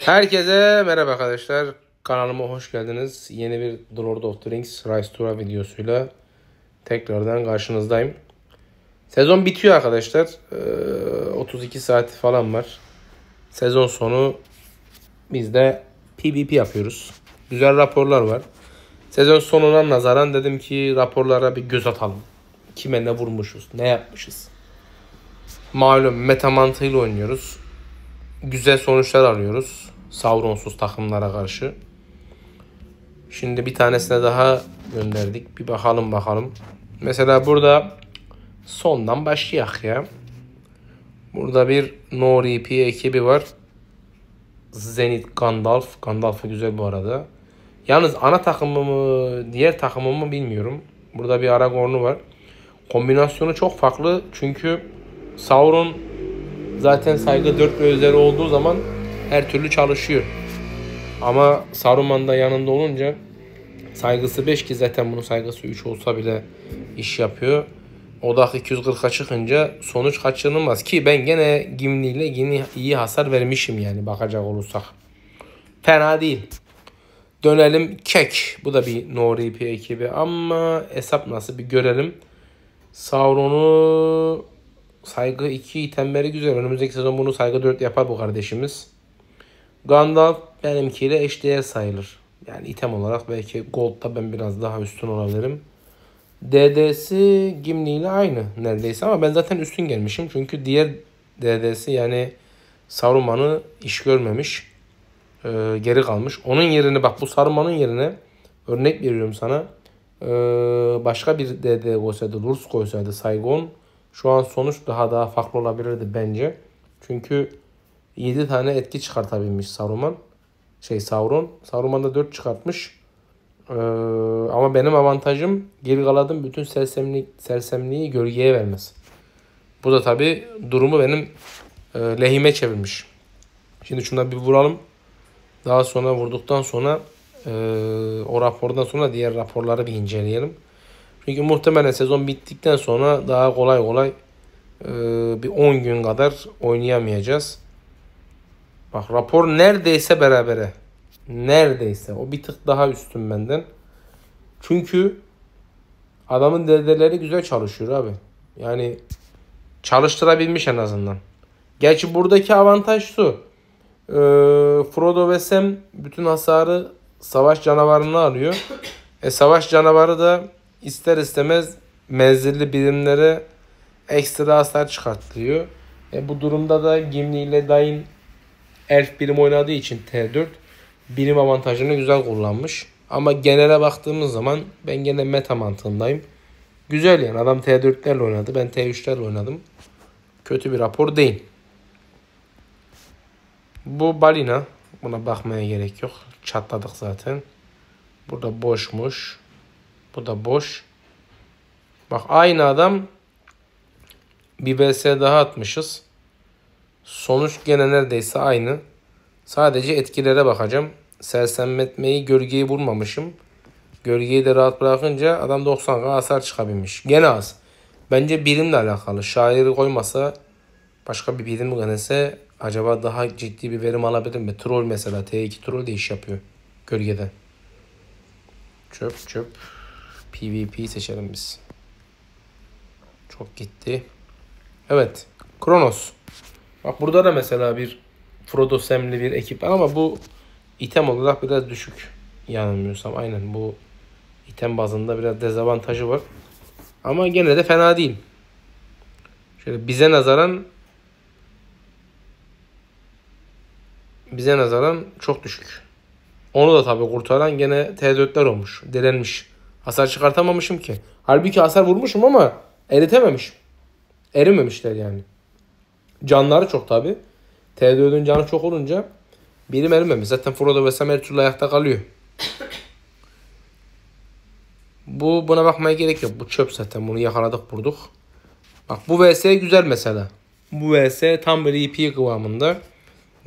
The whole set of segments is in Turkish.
Herkese merhaba arkadaşlar. Kanalıma hoş geldiniz. Yeni bir The Lord of the Rings Rise Tour videosuyla tekrardan karşınızdayım. Sezon bitiyor arkadaşlar. 32 saat falan var. Sezon sonu biz de PvP yapıyoruz. Güzel raporlar var. Sezon sonuna nazaran dedim ki raporlara bir göz atalım. Kime ne vurmuşuz, ne yapmışız. Malum meta mantığıyla oynuyoruz. Güzel sonuçlar alıyoruz. Sauronsuz takımlara karşı. Şimdi bir tanesine daha gönderdik. Bir bakalım. Mesela burada sondan başlayak ya. Burada bir No RP ekibi var. Zenith Gandalf. Gandalf'ı güzel bu arada. Yalnız ana takımı mı diğer takımı mı bilmiyorum. Burada bir Aragorn'u var. Kombinasyonu çok farklı. Çünkü Sauron zaten saygı 4 ve üzeri olduğu zaman her türlü çalışıyor. Ama Saruman da yanında olunca saygısı 5 ki zaten bunun saygısı 3 olsa bile iş yapıyor. Odak 240'a çıkınca sonuç kaçınılmaz ki ben gene Gimli ile yine iyi hasar vermişim yani bakacak olursak. Fena değil. Dönelim Kek. Bu da bir No RP ekibi ama hesap nasıl bir görelim. Sauron'u saygı 2 itemleri güzel. Önümüzdeki sezon bunu saygı 4 yapar bu kardeşimiz. Gandalf benimkiyle eşdeğer sayılır. Yani item olarak belki Gold'da ben biraz daha üstün olabilirim. DD'si Gimli ile aynı neredeyse ama ben zaten üstün gelmişim. Çünkü diğer DD'si yani Saruman'ı iş görmemiş. Geri kalmış. Onun yerine bak bu Saruman'ın yerine örnek veriyorum sana. Başka bir DD koysaydı, Lurs koysaydı Saigon şu an sonuç daha farklı olabilirdi bence. Çünkü 7 tane etki çıkartabilmiş Sauron. Sauron da 4 çıkartmış. Ama benim avantajım Gil-galad'ın bütün sersemliği gölgeye vermesi. Bu da tabi durumu benim lehime çevirmiş. Şimdi şuna bir vuralım. Daha sonra vurduktan sonra o rapordan sonra diğer raporları bir inceleyelim. Çünkü muhtemelen sezon bittikten sonra daha kolay bir 10 gün kadar oynayamayacağız. Bak rapor neredeyse berabere. Neredeyse. O bir tık daha üstün benden. Çünkü adamın dedeleri güzel çalışıyor abi. Yani çalıştırabilmiş en azından. Gerçi buradaki avantaj şu. Frodo ve Sam bütün hasarı savaş canavarına alıyor. Savaş canavarı da ister istemez menzilli birimlere ekstra hasar çıkartıyor. Bu durumda da Gimli ile Dain elf birim oynadığı için T4 birim avantajını güzel kullanmış. Ama genele baktığımız zaman ben gene meta mantığındayım. Güzel yani adam T4'lerle oynadı. Ben T3'lerle oynadım. Kötü bir rapor değil. Bu balina. Buna bakmaya gerek yok. Çatladık zaten. Burada boşmuş. Bu da boş. Bak aynı adam bir vs daha atmışız. Sonuç gene neredeyse aynı. Sadece etkilere bakacağım. Sersemletmeyi gölgeyi vurmamışım. Gölgeyi de rahat bırakınca adam 90k hasar çıkabilmiş. Gene az. Bence birimle alakalı. Şairi koymasa başka bir birim denese acaba daha ciddi bir verim alabilir mi? Troll mesela. T2 troll de iş yapıyor. Gölgede. Çöp. PvP seçelim biz. Çok gitti. Evet. Kronos. Bak burada da mesela bir Frodo Sam'li bir ekip var ama bu item olarak biraz düşük. Yanılmıyorsam aynen bu item bazında biraz dezavantajı var. Ama gene de fena değil. Şöyle bize nazaran çok düşük. Onu da tabii kurtaran gene T4'ler olmuş. Direnmiş. Hasar çıkartamamışım ki. Halbuki hasar vurmuşum ama eritememişim. Erimemişler yani. Canları çok tabii. T4'ün canı çok olunca birim erimemiş. Zaten Frodo ve Sam her türlü ayakta kalıyor. Buna bakmaya gerek yok. Bu çöp zaten. Bunu yakaladık vurduk. Bak bu vs güzel mesela. Bu vs tam bir RP kıvamında.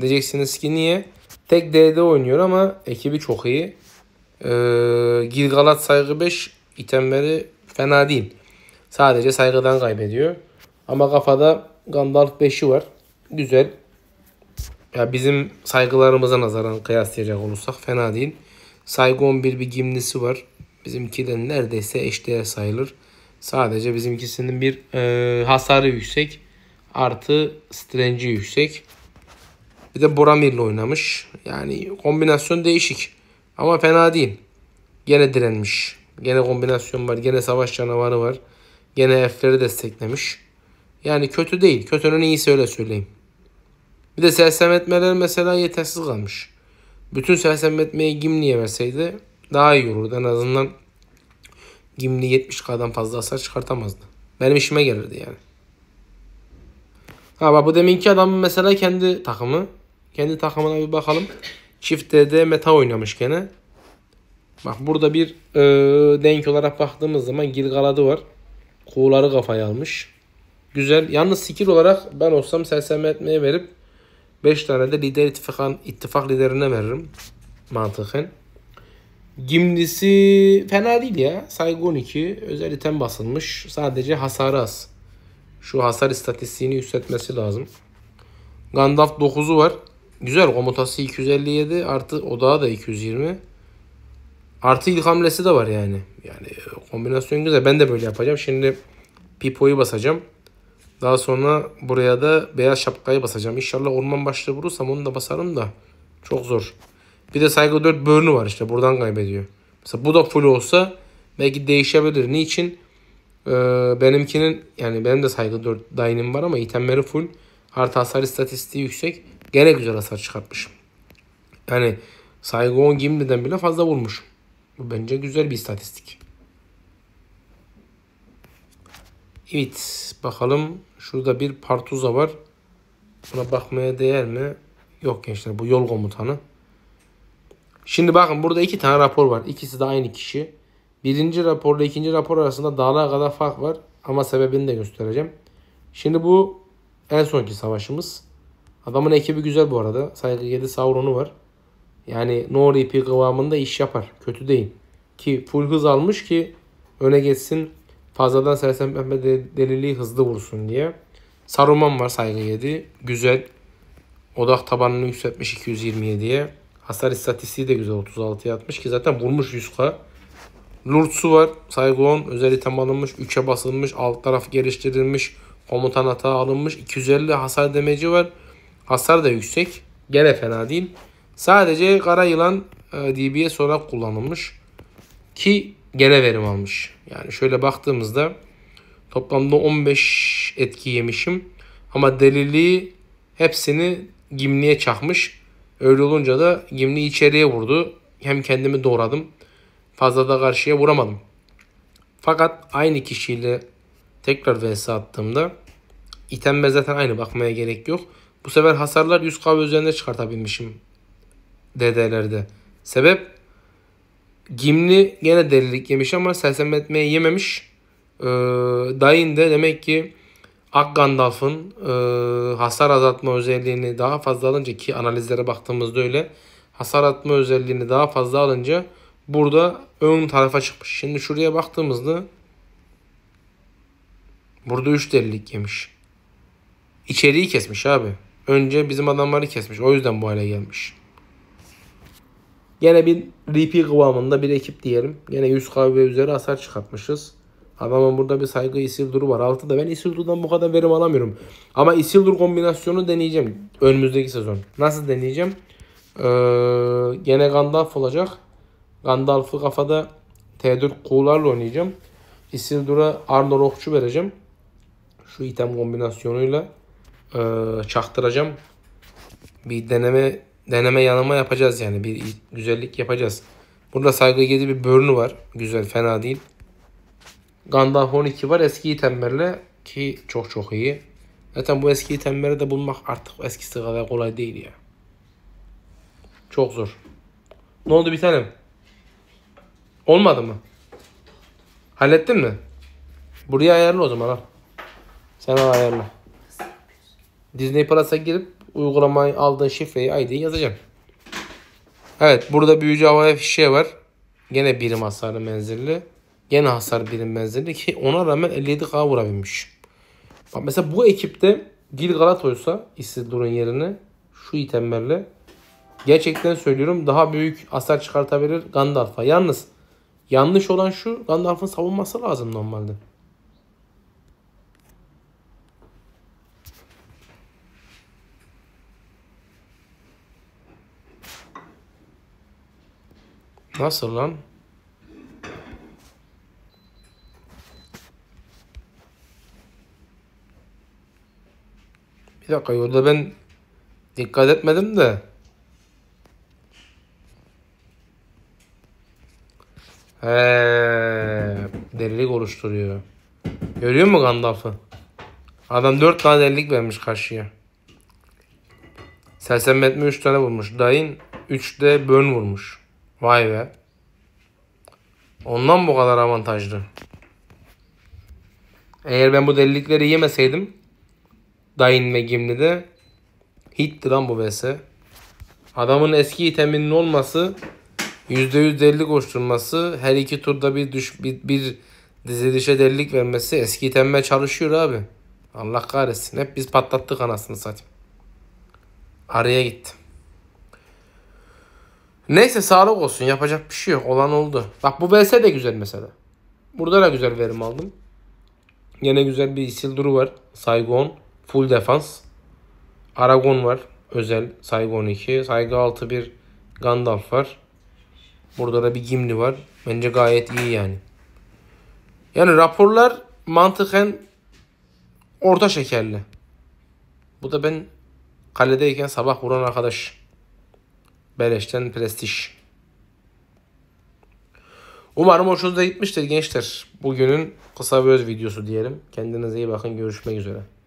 Diyeceksiniz ki niye? Tek DD oynuyor ama ekibi çok iyi. Gil-galad saygı 5 itemleri fena değil. Sadece saygıdan kaybediyor. Ama kafada Gandalf 5'i var. Güzel. Ya bizim saygılarımıza nazaran kıyaslayacak olursak fena değil. Saygı 11 bir gimlisi var. Bizimkilerin neredeyse eşdeğer sayılır. Sadece bizimkisinin bir hasarı yüksek. Artı Strange'i yüksek. Bir de Boromir'le oynamış. Yani kombinasyon değişik. Ama fena değil. Gene direnmiş. Gene kombinasyon var. Gene savaş canavarı var. Gene F'leri desteklemiş. Yani kötü değil. Kötünün iyisi öyle söyleyeyim. Bir de sersemletmeler mesela yetersiz kalmış. Bütün sersemletmeyi Gimli'ye verseydi daha iyi olurdu. En azından Gimli 70K'dan fazla hasar çıkartamazdı. Benim işime gelirdi yani. Ha bak bu deminki adamın mesela kendi takımı. Kendi takımına bir bakalım. Çift DD meta oynamış gene. Bak burada bir denk olarak baktığımız zaman Gil-galadı var. Kuğuları kafaya almış. Güzel. Yalnız skill olarak ben olsam sersemletmeye verip 5 tane de lider ittifak liderine veririm. Mantıken. Gimlisi fena değil ya. Saygı 12. Özel item basılmış. Sadece hasarı az. Şu hasar istatistiğini yükseltmesi lazım. Gandalf 9'u var. Güzel. Komutası 257. Artı odağı da 220. Artı ilk hamlesi de var yani. Yani kombinasyon güzel. Ben de böyle yapacağım. Şimdi Pipo'yu basacağım. Daha sonra buraya da beyaz şapkayı basacağım. İnşallah orman başlığı vurursam onu da basarım da. Çok zor. Bir de saygı 4 burn'u var işte. Buradan kaybediyor. Mesela bu da full olsa belki değişebilir. Niçin? Benimkinin yani benim de saygı 4 dainim var ama itemleri full. Artı hasar istatistiği yüksek. Gene güzel hasar çıkartmışım. Yani saygı 10 Gimli'den bile fazla vurmuş. Bu bence güzel bir istatistik. Evet bakalım. Şurada bir Partuza var. Buna bakmaya değer mi? Yok gençler bu yol komutanı. Şimdi bakın burada 2 tane rapor var. İkisi de aynı kişi. Birinci raporla ikinci rapor arasında dağlar kadar fark var. Ama sebebini de göstereceğim. Şimdi bu en sonki savaşımız. Adamın ekibi güzel bu arada. Saygı 7 Sauron'u var. Yani no repeat kıvamında iş yapar. Kötü değil. Ki full hız almış ki öne geçsin. Fazladan sersemletme deliliği hızlı vursun diye. Saruman var saygı 7. Güzel. Odak tabanını yükseltmiş 227'ye. Hasar istatistiği de güzel 36'ya atmış ki zaten vurmuş 100K. Lurtsu var. Saygı 10. Özel item alınmış. 3'e basılmış. Alt taraf geliştirilmiş. Komutan hata alınmış. 250 hasar demeci var. Hasar da yüksek. Gene fena değil. Sadece kara yılan DBS olarak kullanılmış. Ki gene verim almış. Yani şöyle baktığımızda toplamda 15 etki yemişim. Ama deliliği hepsini Gimli'ye çakmış. Öyle olunca da Gimli içeriye vurdu. Hem kendimi doğradım. Fazla da karşıya vuramadım. Fakat aynı kişiyle tekrar vs attığımda itemler zaten aynı, bakmaya gerek yok. Bu sefer hasarlar 100K üzerinde çıkartabilmişim DD'lerde. Sebep Gimli gene delilik yemiş ama sersemletmeyi yememiş. Dain de demek ki Ak Gandalf'ın hasar azaltma özelliğini daha fazla alınca, ki analizlere baktığımızda öyle, hasar atma özelliğini daha fazla alınca burada ön tarafa çıkmış. Şimdi şuraya baktığımızda burada 3 delilik yemiş. İçeriği kesmiş abi. Önce bizim adamları kesmiş. O yüzden bu hale gelmiş. Gene bir RP kıvamında bir ekip diyelim. Gene 100K ve üzeri hasar çıkartmışız. Adamın burada bir saygı Isildur'u var. Altıda ben Isildur'dan bu kadar verim alamıyorum. Ama Isildur kombinasyonu deneyeceğim. Önümüzdeki sezon. Nasıl deneyeceğim? Gene Gandalf olacak. Gandalf'ı kafada T4 kuğularla oynayacağım. Isildur'a Arnor okçu vereceğim. Şu item kombinasyonuyla çaktıracağım. Bir deneme yanılma yapacağız yani. Bir güzellik yapacağız. Burada saygı 7 bir burn'u var. Güzel, fena değil. Gandalf 12 var eski itemlerle ki çok iyi. Zaten bu eski itemleri de bulmak artık eskisi kadar kolay değil ya. Çok zor. Ne oldu bir tanem? Olmadı mı? Hallettin mi? Buraya ayarla o zaman al. Sen al ayarla. Disney Plus'a girip uygulamayı aldığın şifreyi ID'yi yazacaksın. Evet, burada büyücü havaya fişeği var. Gene birim hasarlı menzilli. Gene hasar birim menzilli ki ona rağmen 57K vurabilmiş. Bak mesela bu ekipte Gil-galad oysa Isildur'un yerine şu itemlerle gerçekten söylüyorum daha büyük hasar çıkartabilir Gandalf'a. Yalnız yanlış olan şu, Gandalf'ın savunması lazım normalde. Nasıl lan? Bir dakika, yolda ben dikkat etmedim de. He, delilik oluşturuyor. Görüyor musun Gandalf'ı? Adam 4 tane delilik vermiş karşıya. Sersemletme 3 tane vurmuş. Dain 3 de burn vurmuş. Vay be. Ondan bu kadar avantajlı. Eğer ben bu delilikleri yemeseydim Dain ve Gimli'de hitti lan bu vs. Adamın eski iteminin olması, %100 delilik oluşturması, her iki turda bir dizilişe delilik vermesi eski itemime çalışıyor abi. Allah kahretsin. Hep biz patlattık anasını satayım. Araya gitti. Neyse sağlık olsun. Yapacak bir şey yok. Olan oldu. Bak bu vs de güzel mesela. Burada da güzel verim aldım. Yine güzel bir Isildur'u var. Saigon. Full defans. Aragon var. Özel. Saigon 2. Saygı 6 bir Gandalf var. Burada da bir Gimli var. Bence gayet iyi yani. Yani raporlar mantıken orta şekerli. Bu da ben kaledeyken sabah vuran arkadaş. Beleşten prestij. Umarım hoşunuza gitmiştir gençler. Bugünün kısa bir öz videosu diyelim. Kendinize iyi bakın. Görüşmek üzere.